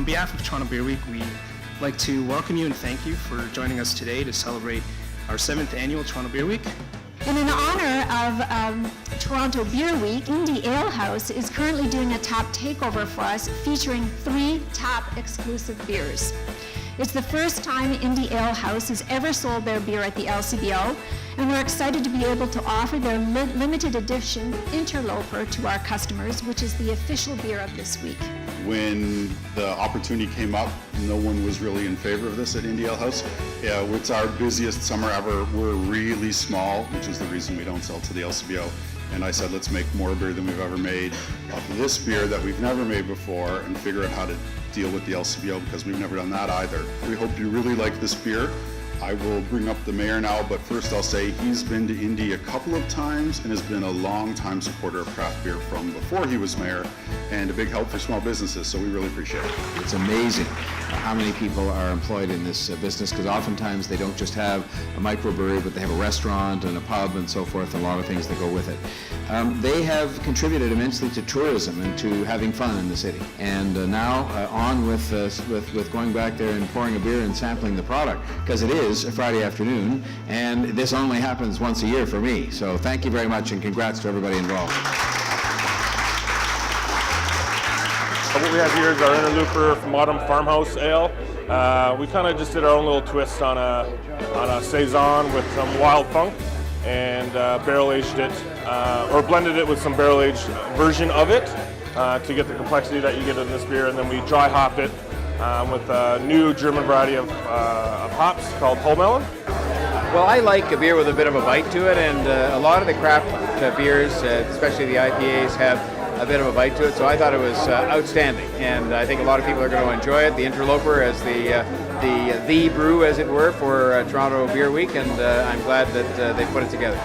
On behalf of Toronto Beer Week, we'd like to welcome you and thank you for joining us today to celebrate our 7th annual Toronto Beer Week. And in honor of Toronto Beer Week, Indie Ale House is currently doing a tap takeover for us featuring 3 tap exclusive beers. It's the first time Indie Ale House has ever sold their beer at the LCBO, and we're excited to be able to offer their limited edition Interloper to our customers, which is the official beer of this week. When the opportunity came up, no one was really in favor of this at Indie Ale House. Yeah, it's our busiest summer ever. We're really small, which is the reason we don't sell to the LCBO. And I said, let's make more beer than we've ever made of this beer that we've never made before and figure out how to deal with the LCBO because we've never done that either. We hope you really like this beer. I will bring up the mayor now, but first I'll say he's been to Indy a couple of times and has been a long-time supporter of craft beer from before he was mayor and a big help for small businesses, so we really appreciate it. It's amazing how many people are employed in this business, because oftentimes they don't just have a microbrewery, but they have a restaurant and a pub and so forth, and a lot of things that go with it. They have contributed immensely to tourism and to having fun in the city. And now on with going back there and pouring a beer and sampling the product, because it is a Friday afternoon, and this only happens once a year for me. So thank you very much, and congrats to everybody involved. What we have here is our Interloper from Autumn Farmhouse Ale. We kind of just did our own little twist on a saison with some wild funk, and barrel aged it, or blended it with some barrel aged version of it to get the complexity that you get in this beer, and then we dry hopped it with a new German variety of hops called whole melon. Well, I like a beer with a bit of a bite to it, and a lot of the craft beers, especially the IPAs, have a bit of a bite to it, so I thought it was outstanding, and I think a lot of people are going to enjoy it. The Interloper as the brew, as it were, for Toronto Beer Week, and I'm glad that they put it together.